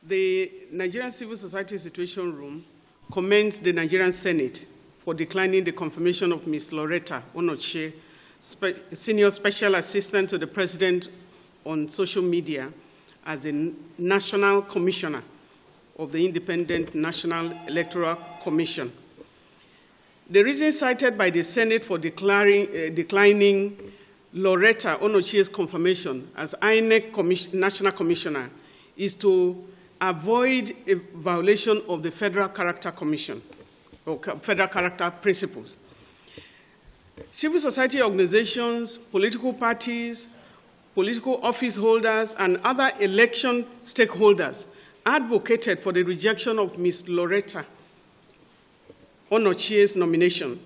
The Nigerian Civil Society Situation Room commends the Nigerian Senate for declining the confirmation of Ms. Lauretta Onochie, Senior Special Assistant to the President on Social Media, as the National Commissioner of the Independent National Electoral Commission. The reason cited by the Senate for declining Lauretta Onochie's confirmation as INEC National Commissioner is to avoid a violation of the Federal Character Commission, or Federal Character Principles. Civil society organizations, political parties, political office holders, and other election stakeholders advocated for the rejection of Ms. Lauretta Onochie's nomination,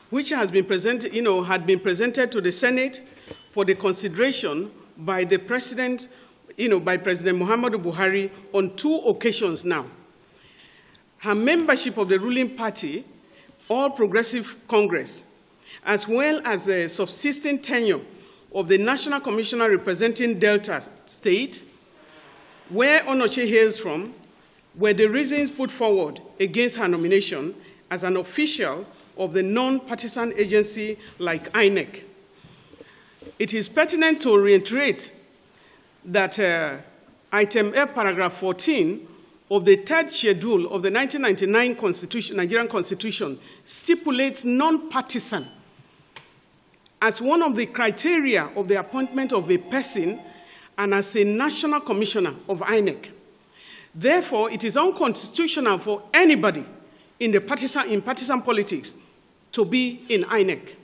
which has been presented, had been presented to the Senate for the consideration by the President, by President Muhammadu Buhari on 2 occasions now. Her membership of the ruling party, All Progressive Congress, as well as a subsisting tenure of the National Commissioner representing Delta State, where Onochie hails from, were the reasons put forward against her nomination as an official of the non-partisan agency like INEC. It is pertinent to reiterate that Item F, Paragraph 14 of the 3rd Schedule of the 1999 Nigerian Constitution stipulates non-partisan as one of the criteria of the appointment of a person and as a national commissioner of INEC. Therefore, it is unconstitutional for anybody in partisan politics to be in INEC.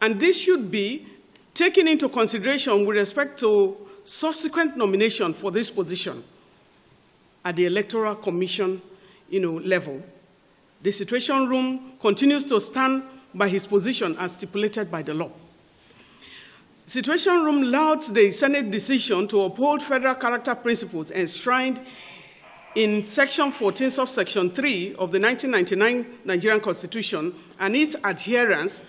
And this should be taken into consideration with respect to subsequent nomination for this position at the Electoral Commission level. The Situation Room continues to stand by his position as stipulated by the law. Situation Room lauds the Senate decision to uphold federal character principles enshrined in Section 14, subsection 3 of the 1999 Nigerian Constitution and its adherence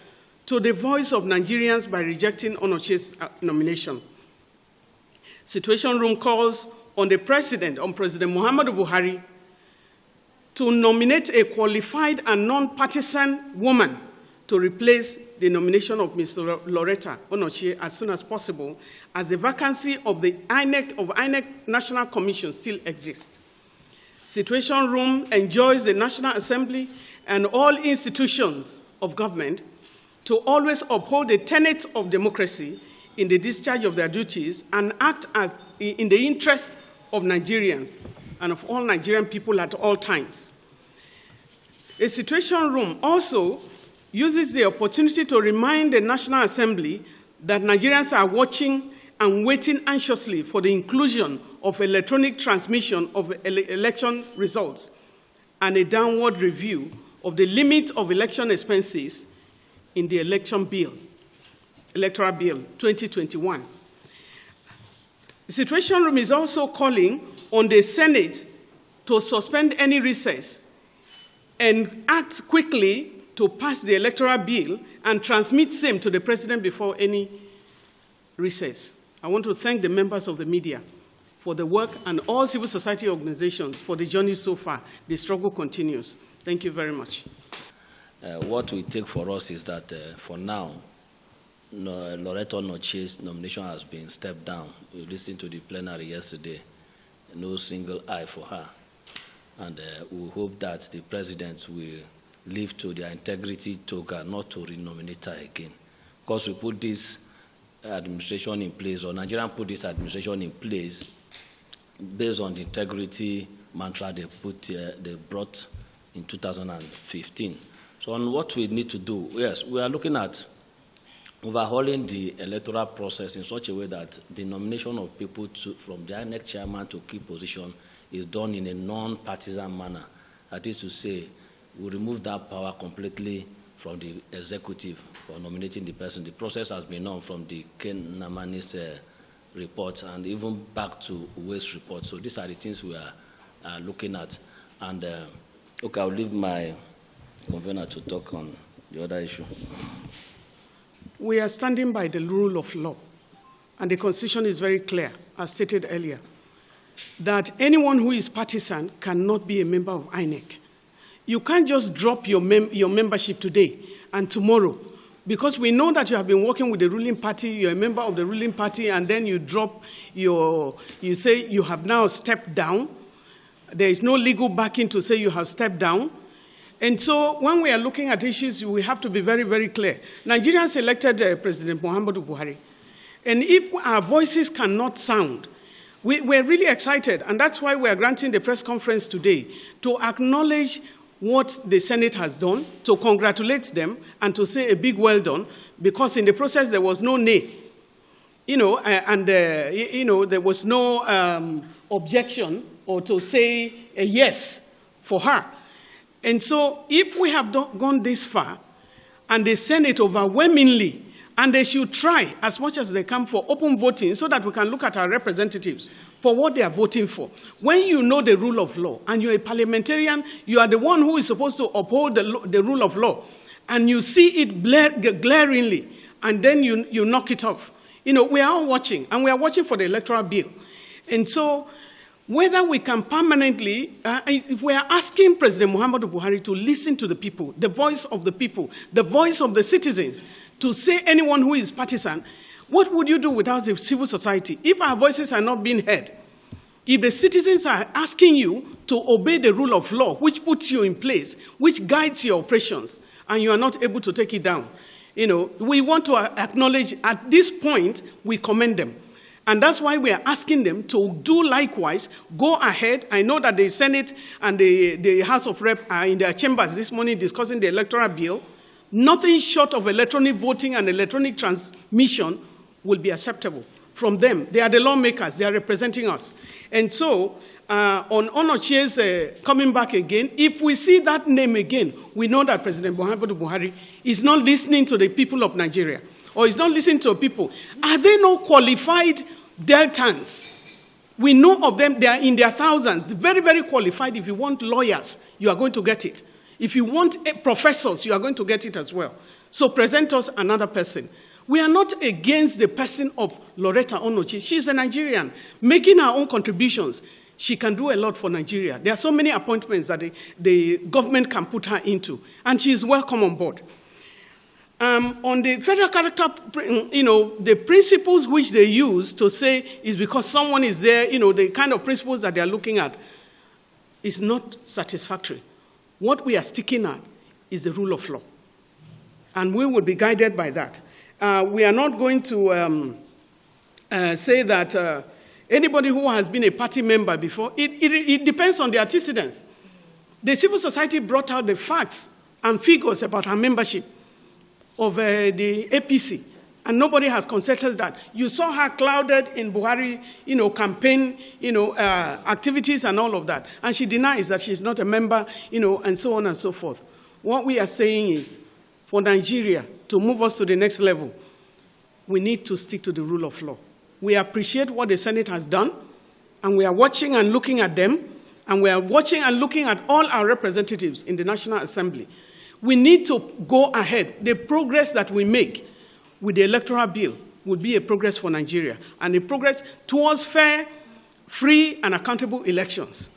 to the voice of Nigerians by rejecting Onochie's nomination. Situation Room calls on President Muhammadu Buhari to nominate a qualified and non-partisan woman to replace the nomination of Ms. Lauretta Onochie as soon as possible, as the vacancy of the INEC National Commission still exists. Situation Room enjoins the National Assembly and all institutions of government to always uphold the tenets of democracy in the discharge of their duties and act in the interest of Nigerians and of all Nigerian people at all times. A Situation Room also uses the opportunity to remind the National Assembly that Nigerians are watching and waiting anxiously for the inclusion of electronic transmission of election results and a downward review of the limit of election expenses in the Electoral Bill 2021. The Situation Room is also calling on the Senate to suspend any recess and act quickly to pass the Electoral Bill and transmit same to the President before any recess. I want to thank the members of the media for the work and all civil society organizations for the journey so far. The struggle continues. Thank you very much. What we take for us is that for now, Lauretta Onochie's nomination has been stepped down. We listened to the plenary yesterday. No single eye for her. And we hope that the president will live to their integrity toga, not to renominate her again. Because we put this administration in place, or Nigeria put this administration in place based on the integrity mantra they brought in 2015. So on what we need to do, yes, we are looking at overhauling the electoral process in such a way that the nomination of people from the INEC chairman to key position is done in a non-partisan manner. That is to say, we remove that power completely from the executive for nominating the person. The process has been on from the Ken Namani's report and even back to Waste report. So these are the things we are looking at. And okay, I'll leave my convener to talk on the other issue. We are standing by the rule of law, and the Constitution is very clear, as stated earlier. that anyone who is partisan cannot be a member of INEC. You can't just drop your membership today and tomorrow, because we know that you have been working with the ruling party, you're a member of the ruling party, and then you drop you say you have now stepped down. There is no legal backing to say you have stepped down. And so when we are looking at issues, we have to be very, very clear. Nigerians elected President Muhammadu Buhari. And if our voices cannot sound, we're really excited. And that's why we are granting the press conference today to acknowledge what the Senate has done, to congratulate them, and to say a big well done, because in the process there was no nay. There was no objection or to say a yes for her. And so if we have gone this far, and the Senate overwhelmingly, and they should try as much as they can for open voting so that we can look at our representatives for what they are voting for. When you know the rule of law, and you're a parliamentarian, you are the one who is supposed to uphold the rule of law, and you see it glaringly, and then you knock it off. We are all watching, and we are watching for the electoral bill. And so whether we can permanently, if we are asking President Muhammadu Buhari to listen to the people, the voice of the people, the voice of the citizens, to say anyone who is partisan, what would you do without the civil society? If our voices are not being heard, if the citizens are asking you to obey the rule of law, which puts you in place, which guides your operations, and you are not able to take it down, we want to acknowledge at this point, we commend them. And that's why we are asking them to do likewise, go ahead. I know that the Senate and the House of Rep are in their chambers this morning discussing the electoral bill. Nothing short of electronic voting and electronic transmission will be acceptable from them. They are the lawmakers. They are representing us. And so on Onochie's coming back again, if we see that name again, we know that President Muhammadu Buhari is not listening to the people of Nigeria, or is not listening to people. Are they not qualified Deltans? We know of them. They are in their thousands. Very, very qualified. If you want lawyers, you are going to get it. If you want professors, you are going to get it as well. So present us another person. We are not against the person of Lauretta Onochie. She's a Nigerian, making her own contributions. She can do a lot for Nigeria. There are so many appointments that the government can put her into, and she is welcome on board. On the federal character, the principles which they use to say is because someone is there, the kind of principles that they are looking at is not satisfactory. What we are sticking at is the rule of law, and we will be guided by that. We are not going to say that anybody who has been a party member before, it depends on the antecedents. The civil society brought out the facts and figures about our membership of the APC, and nobody has contested that. You saw her clouded in Buhari, campaign, activities and all of that, and she denies that she's not a member, and so on and so forth. What we are saying is, for Nigeria to move us to the next level, we need to stick to the rule of law. We appreciate what the Senate has done, and we are watching and looking at them, and we are watching and looking at all our representatives in the National Assembly. We need to go ahead. The progress that we make with the electoral bill would be a progress for Nigeria, and a progress towards fair, free, and accountable elections.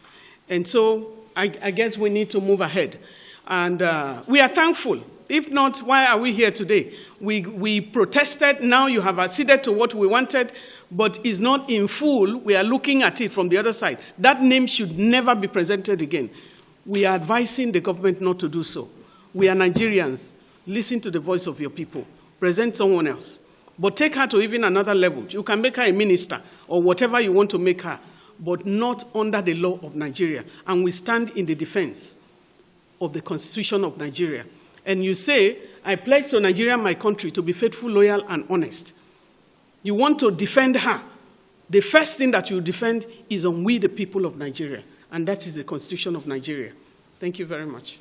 And so I guess we need to move ahead. And we are thankful. If not, why are we here today? We protested. Now you have acceded to what we wanted, but it's not in full. We are looking at it from the other side. That name should never be presented again. We are advising the government not to do so. We are Nigerians. Listen to the voice of your people. Present someone else. But take her to even another level. You can make her a minister or whatever you want to make her, but not under the law of Nigeria. And we stand in the defense of the Constitution of Nigeria. And you say, I pledge to Nigeria, my country, to be faithful, loyal, and honest. You want to defend her. The first thing that you defend is on we, the people of Nigeria. And that is the Constitution of Nigeria. Thank you very much.